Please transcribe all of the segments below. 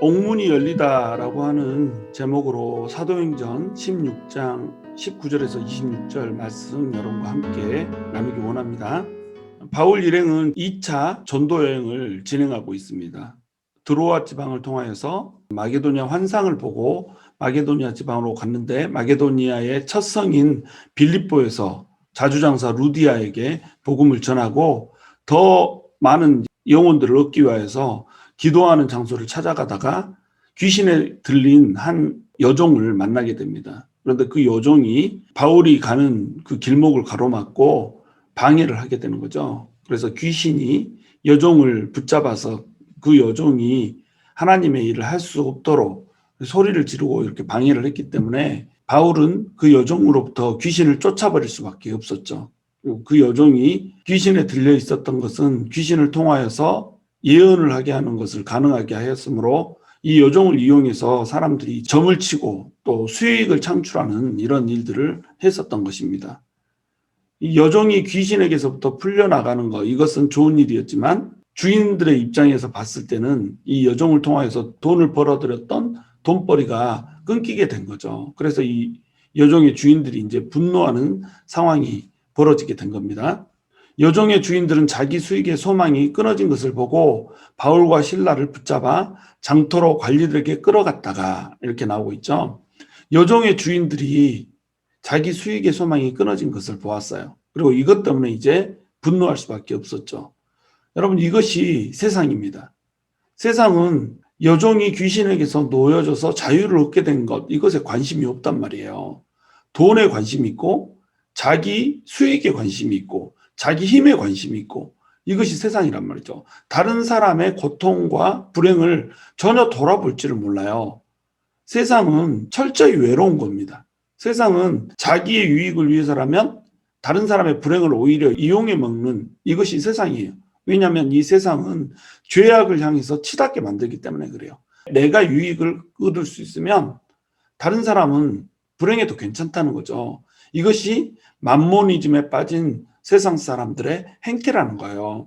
옥문이 열리다라고 하는 제목으로 사도행전 16장 19절에서 26절 말씀 여러분과 함께 나누기 원합니다. 바울 일행은 2차 전도 여행을 진행하고 있습니다. 드로아 지방을 통하여서 마게도니아 환상을 보고 마게도니아 지방으로 갔는데, 마게도니아의 첫 성인 빌립보에서 자주장사 루디아에게 복음을 전하고 더 많은 영혼들을 얻기 위해서 기도하는 장소를 찾아가다가 귀신에 들린 한 여종을 만나게 됩니다. 그런데 그 여종이 바울이 가는 그 길목을 가로막고 방해를 하게 되는 거죠. 그래서 귀신이 여종을 붙잡아서 그 여종이 하나님의 일을 할 수 없도록 소리를 지르고 이렇게 방해를 했기 때문에 바울은 그 여종으로부터 귀신을 쫓아버릴 수밖에 없었죠. 그리고 그 여종이 귀신에 들려 있었던 것은 귀신을 통하여서 예언을 하게 하는 것을 가능하게 하였으므로 이 여종을 이용해서 사람들이 점을 치고 또 수익을 창출하는 이런 일들을 했었던 것입니다. 이 여종이 귀신에게서부터 풀려나가는 것, 이것은 좋은 일이었지만 주인들의 입장에서 봤을 때는 이 여종을 통하여서 돈을 벌어들였던 돈벌이가 끊기게 된 거죠. 그래서 이 여종의 주인들이 이제 분노하는 상황이 벌어지게 된 겁니다. 여종의 주인들은 자기 수익의 소망이 끊어진 것을 보고 바울과 실라를 붙잡아 장터로 관리들에게 끌어갔다가 이렇게 나오고 있죠. 여종의 주인들이 자기 수익의 소망이 끊어진 것을 보았어요. 그리고 이것 때문에 이제 분노할 수밖에 없었죠. 여러분, 이것이 세상입니다. 세상은 여종이 귀신에게서 놓여져서 자유를 얻게 된 것, 이것에 관심이 없단 말이에요. 돈에 관심이 있고 자기 수익에 관심이 있고 자기 힘에 관심이 있고, 이것이 세상이란 말이죠. 다른 사람의 고통과 불행을 전혀 돌아볼 줄을 몰라요. 세상은 철저히 외로운 겁니다. 세상은 자기의 유익을 위해서라면 다른 사람의 불행을 오히려 이용해 먹는, 이것이 세상이에요. 왜냐하면 이 세상은 죄악을 향해서 치닫게 만들기 때문에 그래요. 내가 유익을 얻을 수 있으면 다른 사람은 불행해도 괜찮다는 거죠. 이것이 만모니즘에 빠진 세상 사람들의 행태라는 거예요.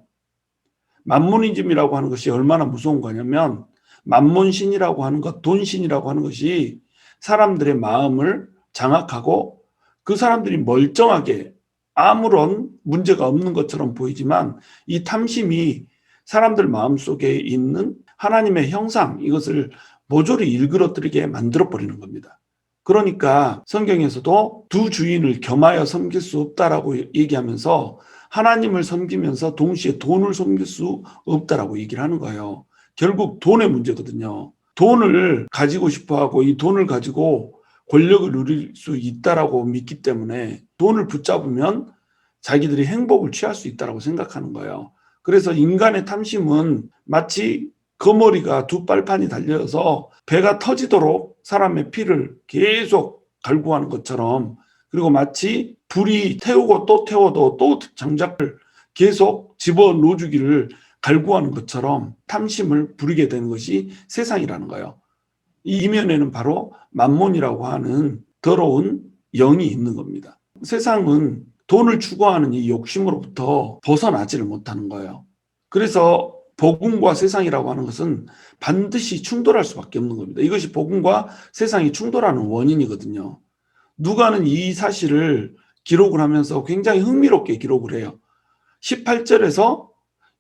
만모니즘이라고 하는 것이 얼마나 무서운 거냐면, 만몬신이라고 하는 것, 돈신이라고 하는 것이 사람들의 마음을 장악하고 그 사람들이 멀쩡하게 아무런 문제가 없는 것처럼 보이지만, 이 탐심이 사람들 마음속에 있는 하나님의 형상, 이것을 모조리 일그러뜨리게 만들어버리는 겁니다. 그러니까 성경에서도 두 주인을 겸하여 섬길 수 없다라고 얘기하면서 하나님을 섬기면서 동시에 돈을 섬길 수 없다라고 얘기를 하는 거예요. 결국 돈의 문제거든요. 돈을 가지고 싶어하고 이 돈을 가지고 권력을 누릴 수 있다라고 믿기 때문에 돈을 붙잡으면 자기들이 행복을 취할 수 있다라고 생각하는 거예요. 그래서 인간의 탐심은 마치 거머리가 두 빨판이 달려서 배가 터지도록 사람의 피를 계속 갈구하는 것처럼, 그리고 마치 불이 태우고 또 태워도 또 장작을 계속 집어넣어주기를 갈구하는 것처럼 탐심을 부리게 되는 것이 세상이라는 거예요. 이 이면에는 바로 만몬이라고 하는 더러운 영이 있는 겁니다. 세상은 돈을 추구하는 이 욕심으로부터 벗어나지를 못하는 거예요. 그래서 복음과 세상이라고 하는 것은 반드시 충돌할 수밖에 없는 겁니다. 이것이 복음과 세상이 충돌하는 원인이거든요. 누가는 이 사실을 기록을 하면서 굉장히 흥미롭게 기록을 해요. 18절에서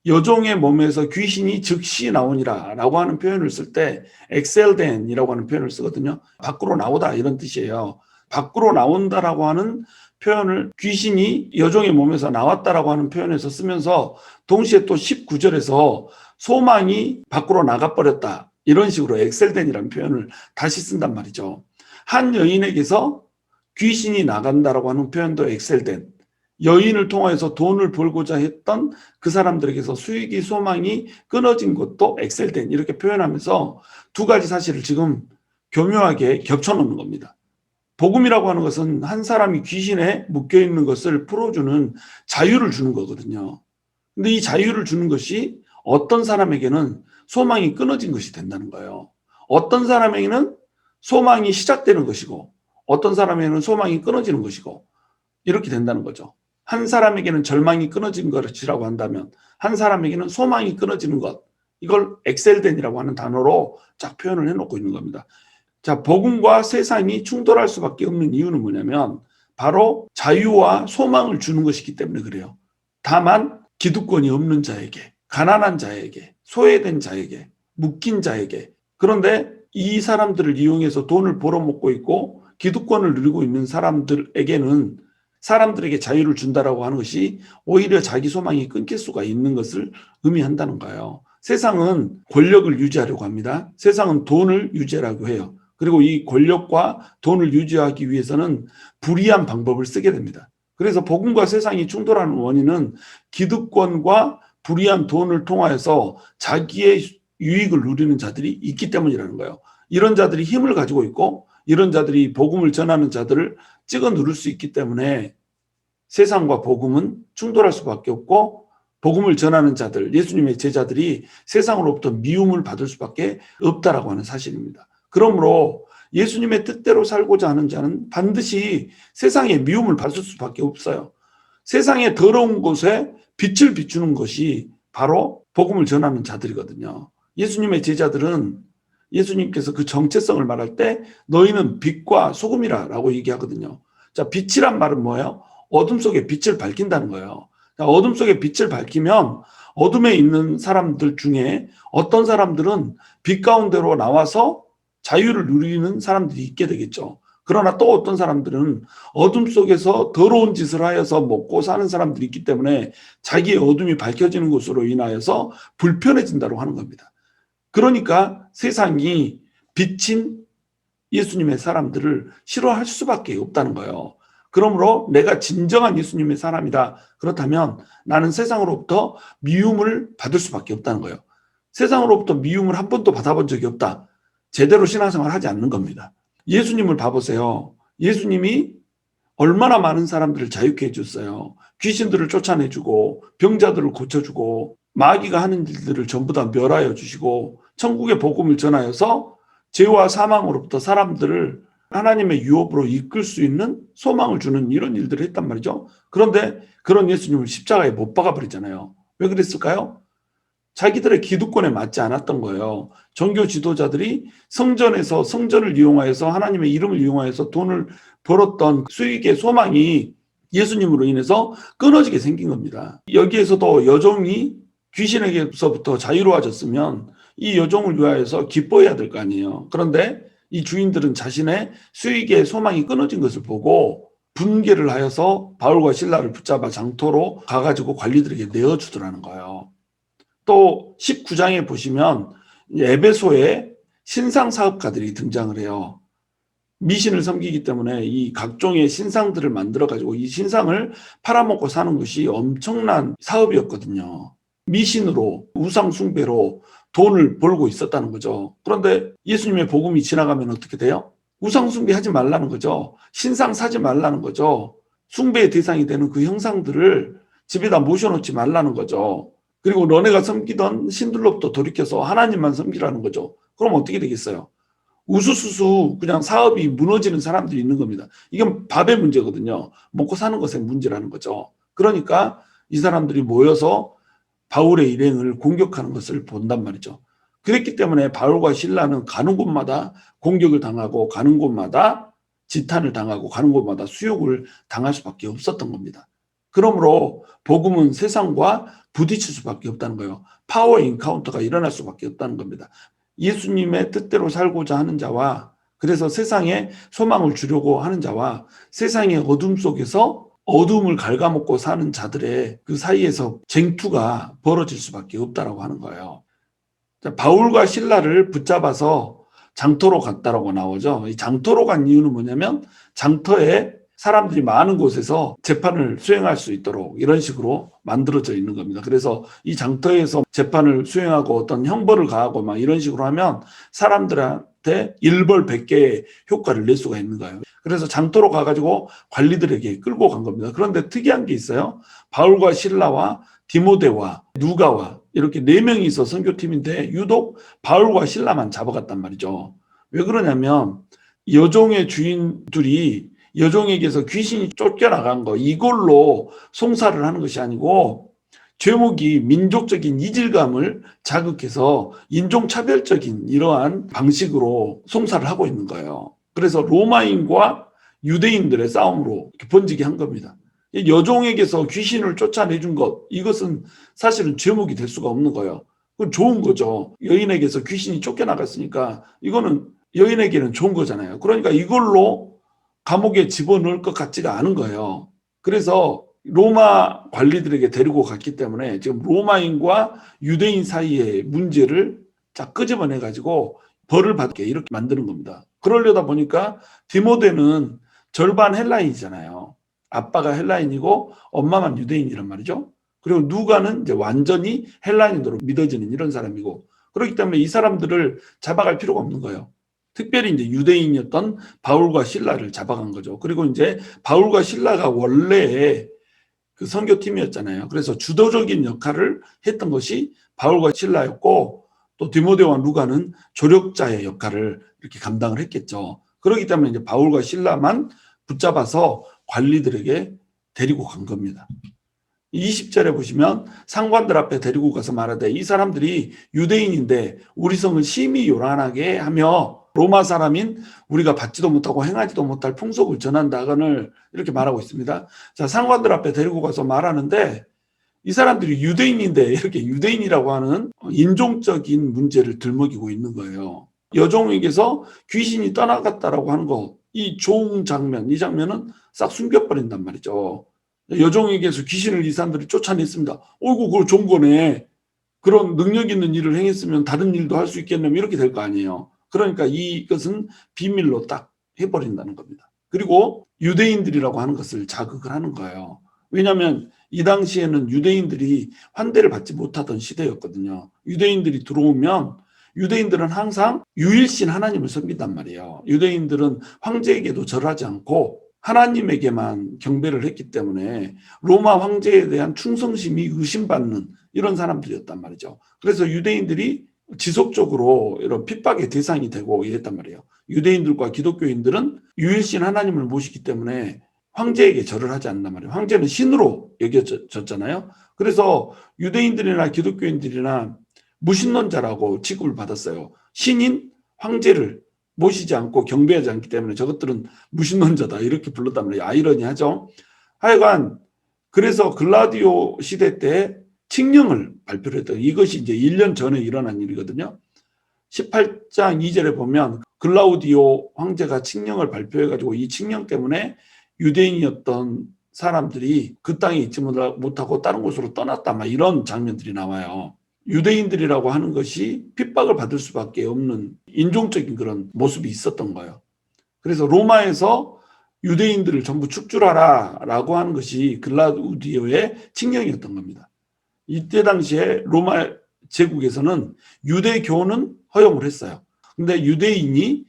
여종의 몸에서 귀신이 즉시 나오니라 라고 하는 표현을 쓸 때 엑셀덴이라고 하는 표현을 쓰거든요. 밖으로 나오다, 이런 뜻이에요. 밖으로 나온다라고 하는 표현을 귀신이 여종의 몸에서 나왔다라고 하는 표현에서 쓰면서 동시에 또 19절에서 소망이 밖으로 나가버렸다, 이런 식으로 엑셀덴이라는 표현을 다시 쓴단 말이죠. 한 여인에게서 귀신이 나간다라고 하는 표현도 엑셀덴, 여인을 통해서 돈을 벌고자 했던 그 사람들에게서 수익이 소망이 끊어진 것도 엑셀덴, 이렇게 표현하면서 두 가지 사실을 지금 교묘하게 겹쳐놓는 겁니다. 복음이라고 하는 것은 한 사람이 귀신에 묶여있는 것을 풀어주는 자유를 주는 거거든요. 근데 이 자유를 주는 것이 어떤 사람에게는 소망이 끊어진 것이 된다는 거예요. 어떤 사람에게는 소망이 시작되는 것이고 어떤 사람에게는 소망이 끊어지는 것이고, 이렇게 된다는 거죠. 한 사람에게는 절망이 끊어진 것이라고 한다면 한 사람에게는 소망이 끊어지는 것, 이걸 엑셀덴이라고 하는 단어로 쫙 표현을 해놓고 있는 겁니다. 자, 복음과 세상이 충돌할 수밖에 없는 이유는 뭐냐면 바로 자유와 소망을 주는 것이기 때문에 그래요. 다만 기득권이 없는 자에게, 가난한 자에게, 소외된 자에게, 묶인 자에게, 그런데 이 사람들을 이용해서 돈을 벌어먹고 있고 기득권을 누리고 있는 사람들에게는 사람들에게 자유를 준다라고 하는 것이 오히려 자기 소망이 끊길 수가 있는 것을 의미한다는 거예요. 세상은 권력을 유지하려고 합니다. 세상은 돈을 유지하려고 해요. 그리고 이 권력과 돈을 유지하기 위해서는 불의한 방법을 쓰게 됩니다. 그래서 복음과 세상이 충돌하는 원인은 기득권과 불의한 돈을 통하여서 자기의 유익을 누리는 자들이 있기 때문이라는 거예요. 이런 자들이 힘을 가지고 있고 이런 자들이 복음을 전하는 자들을 찍어 누를 수 있기 때문에 세상과 복음은 충돌할 수밖에 없고 복음을 전하는 자들, 예수님의 제자들이 세상으로부터 미움을 받을 수밖에 없다라고 하는 사실입니다. 그러므로 예수님의 뜻대로 살고자 하는 자는 반드시 세상의 미움을 받을 수밖에 없어요. 세상의 더러운 곳에 빛을 비추는 것이 바로 복음을 전하는 자들이거든요. 예수님의 제자들은 예수님께서 그 정체성을 말할 때 너희는 빛과 소금이라고 얘기하거든요. 자, 빛이란 말은 뭐예요? 어둠 속에 빛을 밝힌다는 거예요. 어둠 속에 빛을 밝히면 어둠에 있는 사람들 중에 어떤 사람들은 빛 가운데로 나와서 자유를 누리는 사람들이 있게 되겠죠. 그러나 또 어떤 사람들은 어둠 속에서 더러운 짓을 하여서 먹고 사는 사람들이 있기 때문에 자기의 어둠이 밝혀지는 것으로 인하여서 불편해진다고 하는 겁니다. 그러니까 세상이 비친 예수님의 사람들을 싫어할 수밖에 없다는 거예요. 그러므로 내가 진정한 예수님의 사람이다. 그렇다면 나는 세상으로부터 미움을 받을 수밖에 없다는 거예요. 세상으로부터 미움을 한 번도 받아본 적이 없다. 제대로 신앙생활을 하지 않는 겁니다. 예수님을 봐보세요. 예수님이 얼마나 많은 사람들을 자유케 해줬어요. 귀신들을 쫓아내주고 병자들을 고쳐주고 마귀가 하는 일들을 전부 다 멸하여 주시고 천국의 복음을 전하여서 죄와 사망으로부터 사람들을 하나님의 유업으로 이끌 수 있는 소망을 주는 이런 일들을 했단 말이죠. 그런데 그런 예수님을 십자가에 못 박아버리잖아요. 왜 그랬을까요? 자기들의 기득권에 맞지 않았던 거예요. 종교 지도자들이 성전에서 성전을 이용하여서 하나님의 이름을 이용하여서 돈을 벌었던 수익의 소망이 예수님으로 인해서 끊어지게 생긴 겁니다. 여기에서도 여종이 귀신에게서부터 자유로워졌으면 이 여종을 위하여서 기뻐해야 될 거 아니에요. 그런데 이 주인들은 자신의 수익의 소망이 끊어진 것을 보고 분개를 하여서 바울과 실라를 붙잡아 장터로 가가지고 관리들에게 내어주더라는 거예요. 또 19장에 보시면 에베소에 신상 사업가들이 등장을 해요. 미신을 섬기기 때문에 이 각종의 신상들을 만들어 가지고 이 신상을 팔아먹고 사는 것이 엄청난 사업이었거든요. 미신으로 우상 숭배로 돈을 벌고 있었다는 거죠. 그런데 예수님의 복음이 지나가면 어떻게 돼요? 우상 숭배하지 말라는 거죠. 신상 사지 말라는 거죠. 숭배의 대상이 되는 그 형상들을 집에다 모셔놓지 말라는 거죠. 그리고 너네가 섬기던 신들로부터 돌이켜서 하나님만 섬기라는 거죠. 그럼 어떻게 되겠어요? 우수수수 그냥 사업이 무너지는 사람들이 있는 겁니다. 이건 밥의 문제거든요. 먹고 사는 것의 문제라는 거죠. 그러니까 이 사람들이 모여서 바울의 일행을 공격하는 것을 본단 말이죠. 그랬기 때문에 바울과 실라는 가는 곳마다 공격을 당하고 가는 곳마다 지탄을 당하고 가는 곳마다 수욕을 당할 수밖에 없었던 겁니다. 그러므로 복음은 세상과 부딪힐 수밖에 없다는 거예요. 파워 인카운터가 일어날 수밖에 없다는 겁니다. 예수님의 뜻대로 살고자 하는 자와 그래서 세상에 소망을 주려고 하는 자와 세상의 어둠 속에서 어둠을 갉아먹고 사는 자들의 그 사이에서 쟁투가 벌어질 수밖에 없다라고 하는 거예요. 자, 바울과 실라를 붙잡아서 장터로 갔다라고 나오죠. 이 장터로 간 이유는 뭐냐면 장터에 사람들이 많은 곳에서 재판을 수행할 수 있도록 이런 식으로 만들어져 있는 겁니다. 그래서 이 장터에서 재판을 수행하고 어떤 형벌을 가하고 막 이런 식으로 하면 사람들한테 일벌백계의 효과를 낼 수가 있는 거예요. 그래서 장터로 가가지고 관리들에게 끌고 간 겁니다. 그런데 특이한 게 있어요. 바울과 실라와 디모데와 누가와 이렇게 4명이 있어 선교팀인데 유독 바울과 실라만 잡아갔단 말이죠. 왜 그러냐면 여종의 주인들이 여종에게서 귀신이 쫓겨나간 거 이걸로 송사를 하는 것이 아니고 죄목이 민족적인 이질감을 자극해서 인종차별적인 이러한 방식으로 송사를 하고 있는 거예요. 그래서 로마인과 유대인들의 싸움으로 이렇게 번지게 한 겁니다. 여종에게서 귀신을 쫓아내준 것, 이것은 사실은 죄목이 될 수가 없는 거예요. 그건 좋은 거죠. 여인에게서 귀신이 쫓겨나갔으니까 이거는 여인에게는 좋은 거잖아요. 그러니까 이걸로 감옥에 집어넣을 것 같지가 않은 거예요. 그래서 로마 관리들에게 데리고 갔기 때문에 지금 로마인과 유대인 사이의 문제를 쫙 끄집어내 가지고 벌을 받게 이렇게 만드는 겁니다. 그러려다 보니까 디모데는 절반 헬라인이잖아요. 아빠가 헬라인이고 엄마만 유대인이란 말이죠. 그리고 누가는 이제 완전히 헬라인으로 믿어지는 이런 사람이고, 그렇기 때문에 이 사람들을 잡아갈 필요가 없는 거예요. 특별히 이제 유대인이었던 바울과 실라를 잡아간 거죠. 그리고 이제 바울과 실라가 원래 그 선교팀이었잖아요. 그래서 주도적인 역할을 했던 것이 바울과 실라였고, 또 디모데와 루가는 조력자의 역할을 이렇게 감당을 했겠죠. 그렇기 때문에 이제 바울과 실라만 붙잡아서 관리들에게 데리고 간 겁니다. 20절에 보시면 상관들 앞에 데리고 가서 말하되 이 사람들이 유대인인데 우리 성을 심히 요란하게 하며 로마 사람인 우리가 받지도 못하고 행하지도 못할 풍속을 전한다거늘 이렇게 말하고 있습니다. 자, 상관들 앞에 데리고 가서 말하는데 이 사람들이 유대인인데 이렇게 유대인이라고 하는 인종적인 문제를 들먹이고 있는 거예요. 여종에게서 귀신이 떠나갔다라고 하는 거, 이 좋은 장면, 이 장면은 싹 숨겨버린단 말이죠. 여종에게서 귀신을 이 사람들이 쫓아냈습니다. 어이구, 그거 좋은 거네. 그런 능력 있는 일을 행했으면 다른 일도 할 수 있겠냐면 이렇게 될 거 아니에요. 그러니까 이것은 비밀로 딱 해버린다는 겁니다. 그리고 유대인들이라고 하는 것을 자극을 하는 거예요. 왜냐하면 이 당시에는 유대인들이 환대를 받지 못하던 시대였거든요. 유대인들이 들어오면 유대인들은 항상 유일신 하나님을 섬긴단 말이에요. 유대인들은 황제에게도 절하지 않고 하나님에게만 경배를 했기 때문에 로마 황제에 대한 충성심이 의심받는 이런 사람들이었단 말이죠. 그래서 유대인들이 지속적으로 이런 핍박의 대상이 되고 이랬단 말이에요. 유대인들과 기독교인들은 유일신 하나님을 모시기 때문에 황제에게 절을 하지 않는단 말이에요. 황제는 신으로 여겨졌잖아요. 그래서 유대인들이나 기독교인들이나 무신론자라고 취급을 받았어요. 신인 황제를 모시지 않고 경배하지 않기 때문에 저것들은 무신론자다 이렇게 불렀단 말이에요. 아이러니하죠. 하여간 그래서 글라디오 시대 때 칙령을 발표를 했던, 이것이 이제 1년 전에 일어난 일이거든요. 18장 2절에 보면 글라우디오 황제가 칙령을 발표해가지고 이 칙령 때문에 유대인이었던 사람들이 그 땅에 있지 못하고 다른 곳으로 떠났다, 막 이런 장면들이 나와요. 유대인들이라고 하는 것이 핍박을 받을 수밖에 없는 인종적인 그런 모습이 있었던 거예요. 그래서 로마에서 유대인들을 전부 축출하라 라고 하는 것이 글라우디오의 칙령이었던 겁니다. 이때 당시에 로마 제국에서는 유대교는 허용을 했어요. 근데 유대인이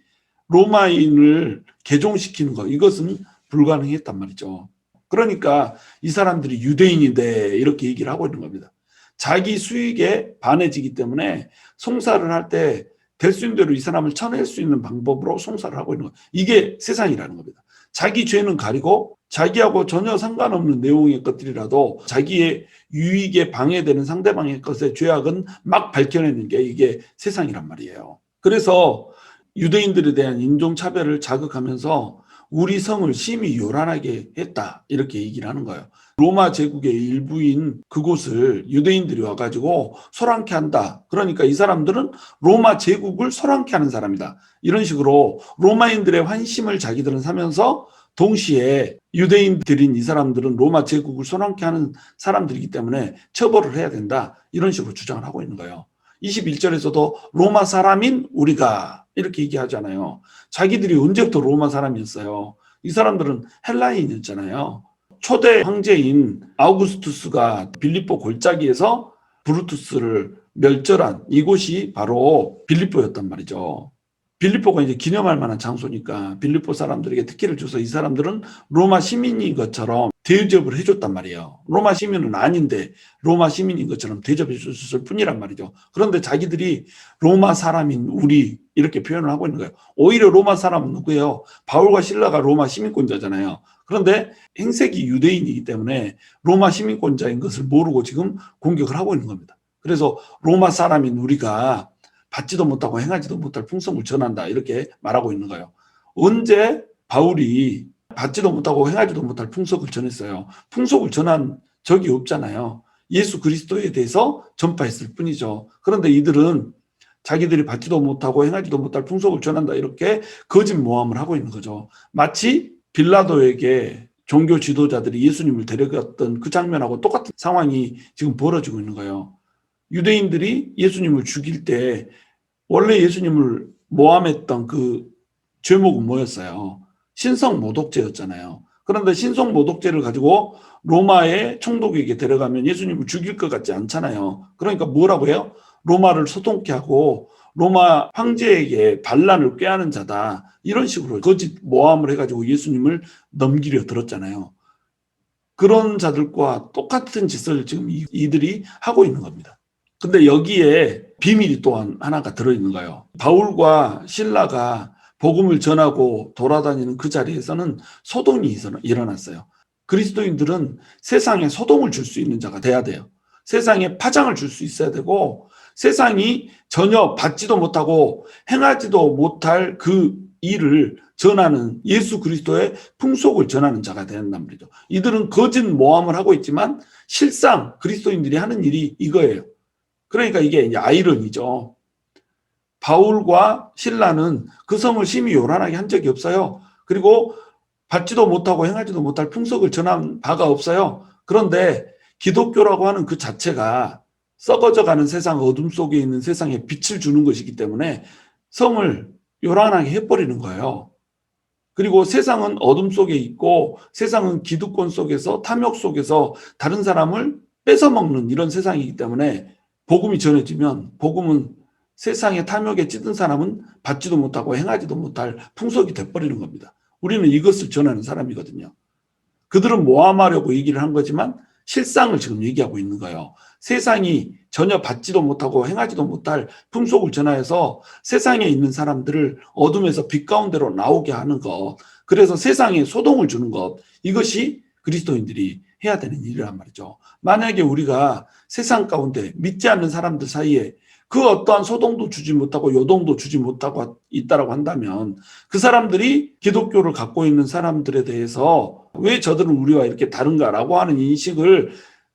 로마인을 개종시키는 것, 이것은 불가능했단 말이죠. 그러니까 이 사람들이 유대인인데 이렇게 얘기를 하고 있는 겁니다. 자기 수익에 반해지기 때문에 송사를 할 때 될 수 있는 대로 이 사람을 쳐낼 수 있는 방법으로 송사를 하고 있는 거예요. 이게 세상이라는 겁니다. 자기 죄는 가리고 자기하고 전혀 상관없는 내용의 것들이라도 자기의 유익에 방해되는 상대방의 것의 죄악은 막 밝혀내는 게 이게 세상이란 말이에요. 그래서 유대인들에 대한 인종차별을 자극하면서 우리 성을 심히 요란하게 했다, 이렇게 얘기를 하는 거예요. 로마 제국의 일부인 그곳을 유대인들이 와가지고 소란케 한다. 그러니까 이 사람들은 로마 제국을 소란케 하는 사람이다. 이런 식으로 로마인들의 환심을 자기들은 사면서 동시에 유대인들인 이 사람들은 로마 제국을 소란케 하는 사람들이기 때문에 처벌을 해야 된다. 이런 식으로 주장을 하고 있는 거예요. 21절에서도 로마 사람인 우리가 이렇게 얘기하잖아요. 자기들이 언제부터 로마 사람이었어요. 이 사람들은 헬라인이었잖아요. 초대 황제인 아우구스투스가 빌립보 골짜기에서 브루투스를 멸절한 이곳이 바로 빌립보였단 말이죠. 빌립보가 이제 기념할 만한 장소니까 빌립보 사람들에게 특혜를 줘서 이 사람들은 로마 시민인 것처럼 대접을 해줬단 말이에요. 로마 시민은 아닌데 로마 시민인 것처럼 대접해 줬을 뿐이란 말이죠. 그런데 자기들이 로마 사람인 우리 이렇게 표현을 하고 있는 거예요. 오히려 로마 사람은 누구예요? 바울과 실라가 로마 시민권자잖아요. 그런데 행색이 유대인이기 때문에 로마 시민권자인 것을 모르고 지금 공격을 하고 있는 겁니다. 그래서 로마 사람인 우리가 받지도 못하고 행하지도 못할 풍성을 전한다 이렇게 말하고 있는 거예요. 언제 바울이 받지도 못하고 행하지도 못할 풍속을 전했어요? 풍속을 전한 적이 없잖아요. 예수 그리스도에 대해서 전파했을 뿐이죠. 그런데 이들은 자기들이 받지도 못하고 행하지도 못할 풍속을 전한다 이렇게 거짓 모함을 하고 있는 거죠. 마치 빌라도에게 종교 지도자들이 예수님을 데려갔던 그 장면하고 똑같은 상황이 지금 벌어지고 있는 거예요. 유대인들이 예수님을 죽일 때 원래 예수님을 모함했던 그 죄목은 뭐였어요? 신성모독죄였잖아요. 그런데 신성모독죄를 가지고 로마의 총독에게 데려가면 예수님을 죽일 것 같지 않잖아요. 그러니까 뭐라고 해요? 로마를 소통케 하고 로마 황제에게 반란을 꾀하는 자다. 이런 식으로 거짓 모함을 해가지고 예수님을 넘기려 들었잖아요. 그런 자들과 똑같은 짓을 지금 이들이 하고 있는 겁니다. 근데 여기에 비밀이 또한 하나가 들어있는 거예요. 바울과 실라가 복음을 전하고 돌아다니는 그 자리에서는 소동이 일어났어요. 그리스도인들은 세상에 소동을 줄 수 있는 자가 돼야 돼요. 세상에 파장을 줄 수 있어야 되고 세상이 전혀 받지도 못하고 행하지도 못할 그 일을 전하는 예수 그리스도의 풍속을 전하는 자가 된단 말이죠. 이들은 거짓 모함을 하고 있지만 실상 그리스도인들이 하는 일이 이거예요. 그러니까 이게 이제 아이러니죠. 바울과 실라는 그 성을 심히 요란하게 한 적이 없어요. 그리고 받지도 못하고 행하지도 못할 풍속을 전한 바가 없어요. 그런데 기독교라고 하는 그 자체가 썩어져가는 세상, 어둠 속에 있는 세상에 빛을 주는 것이기 때문에 성을 요란하게 해버리는 거예요. 그리고 세상은 어둠 속에 있고 세상은 기득권 속에서 탐욕 속에서 다른 사람을 뺏어먹는 이런 세상이기 때문에 복음이 전해지면 복음은 세상의 탐욕에 찌든 사람은 받지도 못하고 행하지도 못할 풍속이 돼버리는 겁니다. 우리는 이것을 전하는 사람이거든요. 그들은 모함하려고 얘기를 한 거지만 실상을 지금 얘기하고 있는 거예요. 세상이 전혀 받지도 못하고 행하지도 못할 풍속을 전하여서 세상에 있는 사람들을 어둠에서 빛 가운데로 나오게 하는 것, 그래서 세상에 소동을 주는 것, 이것이 그리스도인들이 해야 되는 일이란 말이죠. 만약에 우리가 세상 가운데 믿지 않는 사람들 사이에 그 어떠한 소동도 주지 못하고 요동도 주지 못하고 있다라고 한다면 그 사람들이 기독교를 갖고 있는 사람들에 대해서 왜 저들은 우리와 이렇게 다른가라고 하는 인식을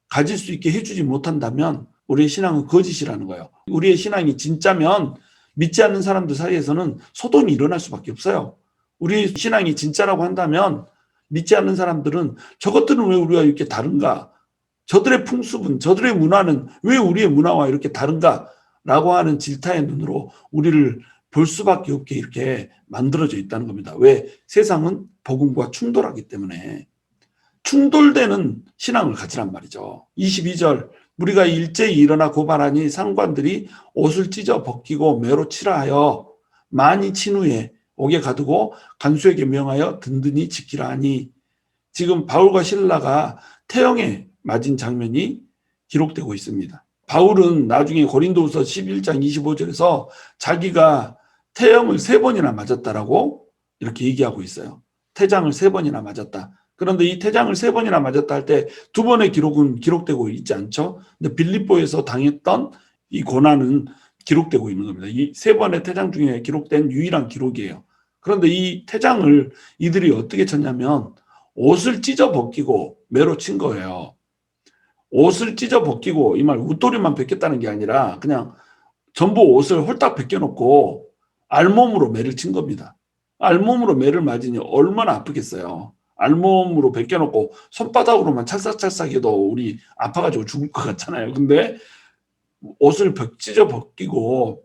가질 수 있게 해주지 못한다면 우리의 신앙은 거짓이라는 거예요. 우리의 신앙이 진짜면 믿지 않는 사람들 사이에서는 소동이 일어날 수밖에 없어요. 우리의 신앙이 진짜라고 한다면 믿지 않는 사람들은 저것들은 왜 우리와 이렇게 다른가? 저들의 풍습은, 저들의 문화는 왜 우리의 문화와 이렇게 다른가? 라고 하는 질타의 눈으로 우리를 볼 수밖에 없게 이렇게 만들어져 있다는 겁니다. 왜? 세상은 복음과 충돌하기 때문에 충돌되는 신앙을 가지란 말이죠. 22절 우리가 일제히 일어나 고발하니 상관들이 옷을 찢어 벗기고 매로 치라 하여 많이 친 후에 옥에 가두고 간수에게 명하여 든든히 지키라 하니 지금 바울과 실라가 태형에 맞은 장면이 기록되고 있습니다. 바울은 나중에 고린도후서 11장 25절에서 자기가 태형을 3번이나 맞았다라고 이렇게 얘기하고 있어요. 태장을 3번이나 맞았다. 그런데 이 태장을 3번이나 맞았다 할 때 2번의 기록은 기록되고 있지 않죠. 근데 빌립보에서 당했던 이 고난은 기록되고 있는 겁니다. 이 3번의 태장 중에 기록된 유일한 기록이에요. 그런데 이 태장을 이들이 어떻게 쳤냐면 옷을 찢어 벗기고 매로 친 거예요. 옷을 찢어 벗기고 이 말 웃도리만 벗겼다는 게 아니라 그냥 전부 옷을 홀딱 벗겨놓고 알몸으로 매를 친 겁니다. 알몸으로 매를 맞으니 얼마나 아프겠어요. 알몸으로 벗겨놓고 손바닥으로만 찰싹찰싹 해도 우리 아파가지고 죽을 것 같잖아요. 근데 옷을 찢어 벗기고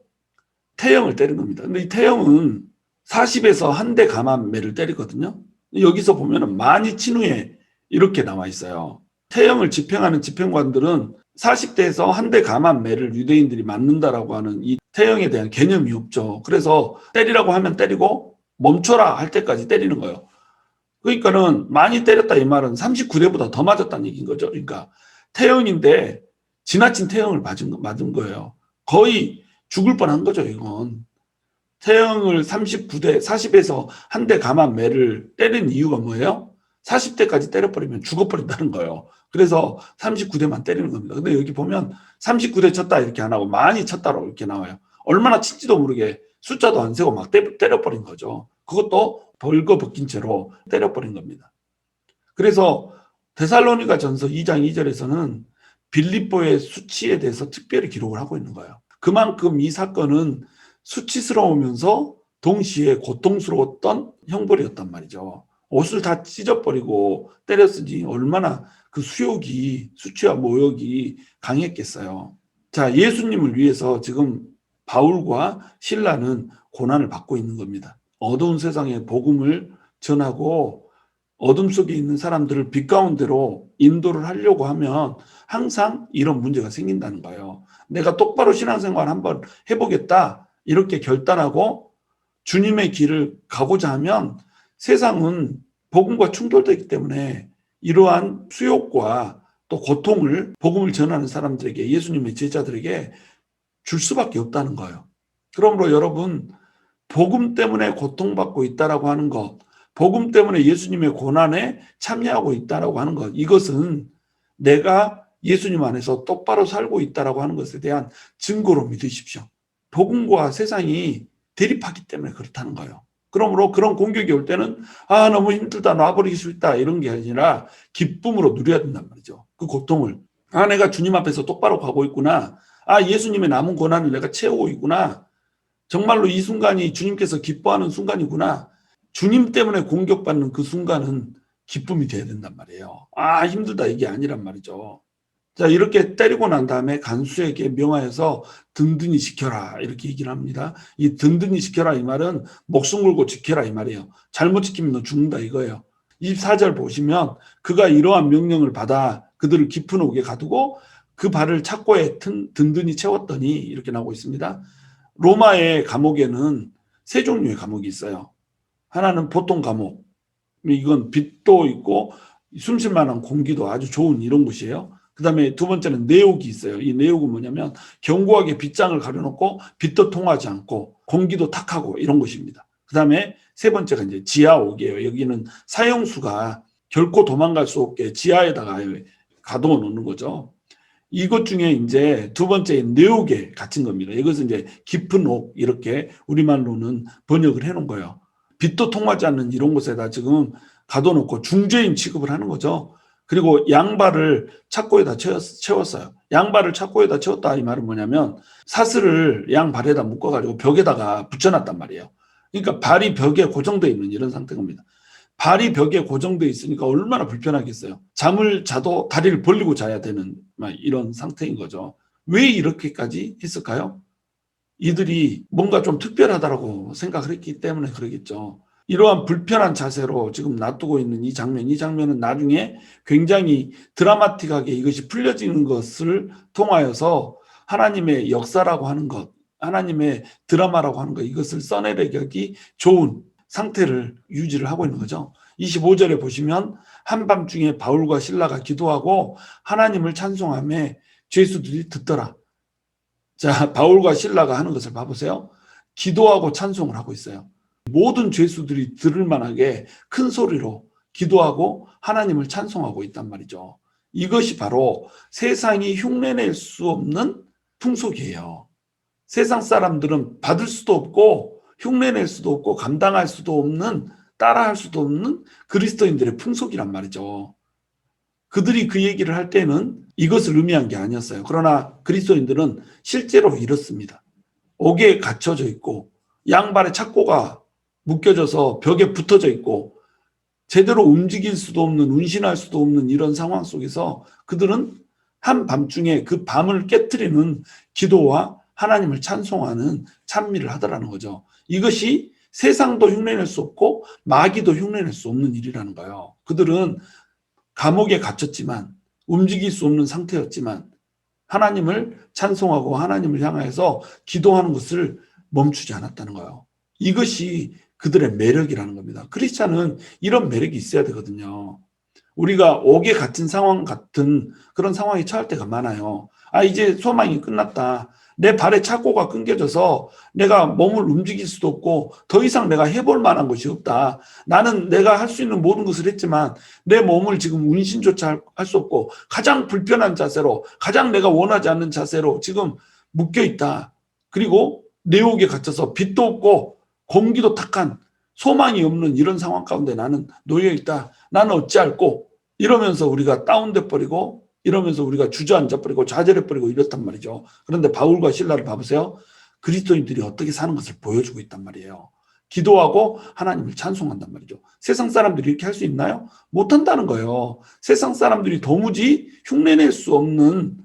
태형을 때린 겁니다. 근데 이 태형은 40에서 한 대 감한 매를 때리거든요. 여기서 보면은 많이 친 후에 이렇게 나와 있어요. 태형을 집행하는 집행관들은 40대에서 한 대 감한 매를 유대인들이 맞는다라고 하는 이 태형에 대한 개념이 없죠. 그래서 때리라고 하면 때리고 멈춰라 할 때까지 때리는 거예요. 그러니까는 많이 때렸다 이 말은 39대보다 더 맞았다는 얘기인 거죠. 그러니까 태형인데 지나친 태형을 맞은 거예요. 거의 죽을 뻔한 거죠. 이건. 태형을 39대 40에서 한 대 감한 매를 때린 이유가 뭐예요? 40대까지 때려버리면 죽어버린다는 거예요. 그래서 39대만 때리는 겁니다. 근데 여기 보면 39대 쳤다 이렇게 안 하고 많이 쳤다로 이렇게 나와요. 얼마나 친지도 모르게 숫자도 안 세고 막 때려버린 거죠. 그것도 벌거벗긴 채로 때려버린 겁니다. 그래서 데살로니가 전서 2장 2절에서는 빌립보의 수치에 대해서 특별히 기록을 하고 있는 거예요. 그만큼 이 사건은 수치스러우면서 동시에 고통스러웠던 형벌이었단 말이죠. 옷을 다 찢어버리고 때렸으니 얼마나 그 수욕이, 수치와 모욕이 강했겠어요. 자, 예수님을 위해서 지금 바울과 실라는 고난을 받고 있는 겁니다. 어두운 세상에 복음을 전하고 어둠 속에 있는 사람들을 빛 가운데로 인도를 하려고 하면 항상 이런 문제가 생긴다는 거예요. 내가 똑바로 신앙생활 한번 해보겠다 이렇게 결단하고 주님의 길을 가고자 하면 세상은 복음과 충돌되기 때문에 이러한 수욕과 또 고통을 복음을 전하는 사람들에게, 예수님의 제자들에게 줄 수밖에 없다는 거예요. 그러므로 여러분, 복음 때문에 고통받고 있다라고 하는 것, 복음 때문에 예수님의 고난에 참여하고 있다라고 하는 것, 이것은 내가 예수님 안에서 똑바로 살고 있다라고 하는 것에 대한 증거로 믿으십시오. 복음과 세상이 대립하기 때문에 그렇다는 거예요. 그러므로 그런 공격이 올 때는 너무 힘들다, 놔버리기 싫다 이런 게 아니라 기쁨으로 누려야 된단 말이죠. 그 고통을. 내가 주님 앞에서 똑바로 가고 있구나. 예수님의 남은 고난을 내가 채우고 있구나. 정말로 이 순간이 주님께서 기뻐하는 순간이구나. 주님 때문에 공격받는 그 순간은 기쁨이 돼야 된단 말이에요. 힘들다 이게 아니란 말이죠. 자, 이렇게 때리고 난 다음에 간수에게 명하여서 든든히 지켜라 이렇게 얘기를 합니다. 이 든든히 지켜라 이 말은 목숨 걸고 지켜라 이 말이에요. 잘못 지키면 너 죽는다 이거예요. 24절 보시면 그가 이러한 명령을 받아 그들을 깊은 옥에 가두고 그 발을 착고에 든든히 채웠더니 이렇게 나오고 있습니다. 로마의 감옥에는 세 종류의 감옥이 있어요. 하나는 보통 감옥. 이건 빛도 있고 숨쉴 만한 공기도 아주 좋은 이런 곳이에요. 그 다음에 두 번째는 내옥이 있어요. 이 내옥은 뭐냐면 견고하게 빗장을 가려놓고 빛도 통하지 않고 공기도 탁하고 이런 곳입니다. 그 다음에 세 번째가 이제 지하옥이에요. 여기는 사형수가 결코 도망갈 수 없게 지하에다가 가둬 놓는 거죠. 이것 중에 이제 두 번째 내옥에 갇힌 겁니다. 이것은 이제 깊은 옥 이렇게 우리말로는 번역을 해놓은 거예요. 빛도 통하지 않는 이런 곳에다 지금 가둬놓고 중죄인 취급을 하는 거죠. 그리고 양발을 착고에다 채웠어요. 양발을 착고에다 채웠다 이 말은 뭐냐면 사슬을 양발에다 묶어가지고 벽에다가 붙여놨단 말이에요. 그러니까 발이 벽에 고정되어 있는 이런 상태입니다. 발이 벽에 고정되어 있으니까 얼마나 불편하겠어요. 잠을 자도 다리를 벌리고 자야 되는 이런 상태인 거죠. 왜 이렇게까지 했을까요? 이들이 뭔가 좀 특별하다라고 생각을 했기 때문에 그러겠죠. 이러한 불편한 자세로 지금 놔두고 있는 이 장면은 나중에 굉장히 드라마틱하게 이것이 풀려지는 것을 통하여서 하나님의 역사라고 하는 것, 하나님의 드라마라고 하는 것, 이것을 써내려기 좋은 상태를 유지를 하고 있는 거죠. 25절에 보시면 한밤중에 바울과 실라가 기도하고 하나님을 찬송하며 죄수들이 듣더라. 자, 바울과 실라가 하는 것을 봐보세요. 기도하고 찬송을 하고 있어요. 모든 죄수들이 들을 만하게 큰 소리로 기도하고 하나님을 찬송하고 있단 말이죠. 이것이 바로 세상이 흉내낼 수 없는 풍속이에요. 세상 사람들은 받을 수도 없고 흉내낼 수도 없고 감당할 수도 없는, 따라할 수도 없는 그리스도인들의 풍속이란 말이죠. 그들이 그 얘기를 할 때는 이것을 의미한 게 아니었어요. 그러나 그리스도인들은 실제로 이렇습니다. 옥에 갇혀져 있고 양발에 착고가 묶여져서 벽에 붙어져 있고 제대로 움직일 수도 없는, 운신할 수도 없는 이런 상황 속에서 그들은 한밤중에 그 밤을 깨트리는 기도와 하나님을 찬송하는 찬미를 하더라는 거죠. 이것이 세상도 흉내낼 수 없고 마귀도 흉내낼 수 없는 일이라는 거예요. 그들은 감옥에 갇혔지만 움직일 수 없는 상태였지만 하나님을 찬송하고 하나님을 향해서 기도하는 것을 멈추지 않았다는 거예요. 이것이 그들의 매력이라는 겁니다. 크리스찬은 이런 매력이 있어야 되거든요. 우리가 옥에 갇힌 상황 같은 그런 상황에 처할 때가 많아요. 이제 소망이 끝났다. 내 발에 착고가 끊겨져서 내가 몸을 움직일 수도 없고 더 이상 내가 해볼 만한 것이 없다. 나는 내가 할 수 있는 모든 것을 했지만 내 몸을 지금 운신조차 할 수 없고 가장 불편한 자세로, 가장 내가 원하지 않는 자세로 지금 묶여 있다. 그리고 내옥에 갇혀서 빛도 없고 공기도 탁한 소망이 없는 이런 상황 가운데 나는 놓여 있다. 나는 어찌할꼬? 이러면서 우리가 다운돼 버리고, 이러면서 우리가 주저앉아 버리고 좌절해 버리고 이렇단 말이죠. 그런데 바울과 실라를 봐보세요. 그리스도인들이 어떻게 사는 것을 보여주고 있단 말이에요. 기도하고 하나님을 찬송한단 말이죠. 세상 사람들이 이렇게 할 수 있나요? 못한다는 거예요. 세상 사람들이 도무지 흉내낼 수 없는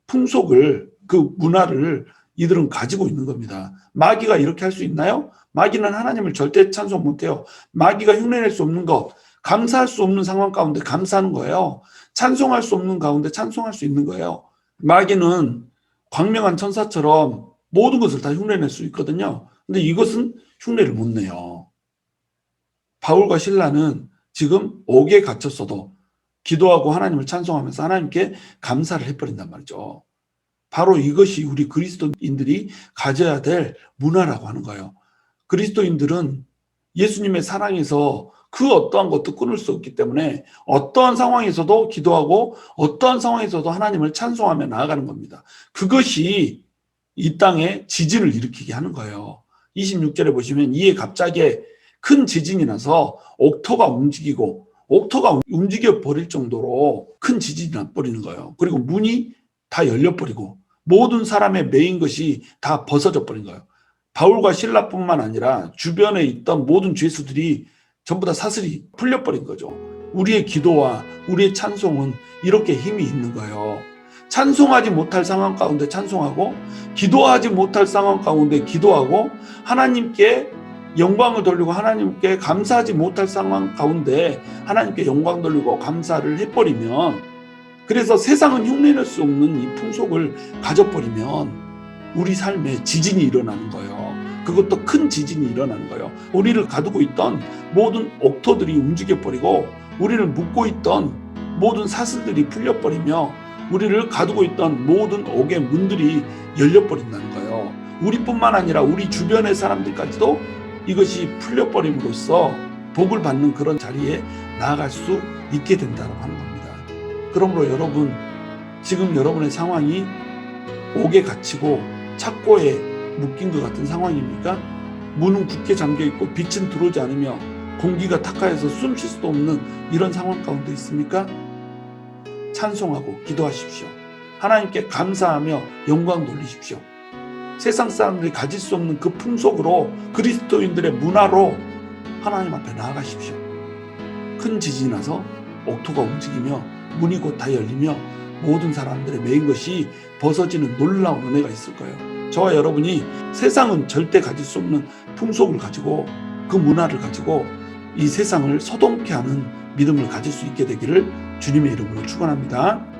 풍속을, 그 문화를 이들은 가지고 있는 겁니다. 마귀가 이렇게 할 수 있나요? 마귀는 하나님을 절대 찬송 못해요. 마귀가 흉내낼 수 없는 것, 감사할 수 없는 상황 가운데 감사하는 거예요. 찬송할 수 없는 가운데 찬송할 수 있는 거예요. 마귀는 광명한 천사처럼 모든 것을 다 흉내낼 수 있거든요. 근데 이것은 흉내를 못 내요. 바울과 실라는 지금 옥에 갇혔어도 기도하고 하나님을 찬송하면서 하나님께 감사를 해버린단 말이죠. 바로 이것이 우리 그리스도인들이 가져야 될 문화라고 하는 거예요. 그리스도인들은 예수님의 사랑에서 그 어떠한 것도 끊을 수 없기 때문에 어떠한 상황에서도 기도하고 어떠한 상황에서도 하나님을 찬송하며 나아가는 겁니다. 그것이 이 땅에 지진을 일으키게 하는 거예요. 26절에 보시면 이에 갑자기 큰 지진이 나서 옥토가 움직이고 옥토가 움직여 버릴 정도로 큰 지진이 나버리는 거예요. 그리고 문이 다 열려버리고 모든 사람의 매인 것이 다 벗어져 버린 거예요. 바울과 실라뿐만 아니라 주변에 있던 모든 죄수들이 전부 다 사슬이 풀려버린 거죠. 우리의 기도와 우리의 찬송은 이렇게 힘이 있는 거예요. 찬송하지 못할 상황 가운데 찬송하고 기도하지 못할 상황 가운데 기도하고 하나님께 영광을 돌리고 하나님께 감사하지 못할 상황 가운데 하나님께 영광 돌리고 감사를 해버리면, 그래서 세상은 흉내낼 수 없는 이 풍속을 가져버리면 우리 삶에 지진이 일어나는 거예요. 그것도 큰 지진이 일어나는 거예요. 우리를 가두고 있던 모든 옥토들이 움직여버리고 우리를 묶고 있던 모든 사슬들이 풀려버리며 우리를 가두고 있던 모든 옥의 문들이 열려버린다는 거예요. 우리뿐만 아니라 우리 주변의 사람들까지도 이것이 풀려버림으로써 복을 받는 그런 자리에 나아갈 수 있게 된다고 하는 겁니다. 그러므로 여러분, 지금 여러분의 상황이 옥에 갇히고 착고에 묶인 것 같은 상황입니까? 문은 굳게 잠겨있고 빛은 들어오지 않으며 공기가 탁하여서 숨 쉴 수도 없는 이런 상황 가운데 있습니까? 찬송하고 기도하십시오. 하나님께 감사하며 영광 돌리십시오. 세상 사람들이 가질 수 없는 그 풍속으로, 그리스도인들의 문화로 하나님 앞에 나아가십시오. 큰 지진이 나서 옥토가 움직이며 문이 곧 다 열리며 모든 사람들의 매인 것이 벗어지는 놀라운 은혜가 있을 거예요. 저와 여러분이 세상은 절대 가질 수 없는 풍속을 가지고, 그 문화를 가지고 이 세상을 소동케 하는 믿음을 가질 수 있게 되기를 주님의 이름으로 축원합니다.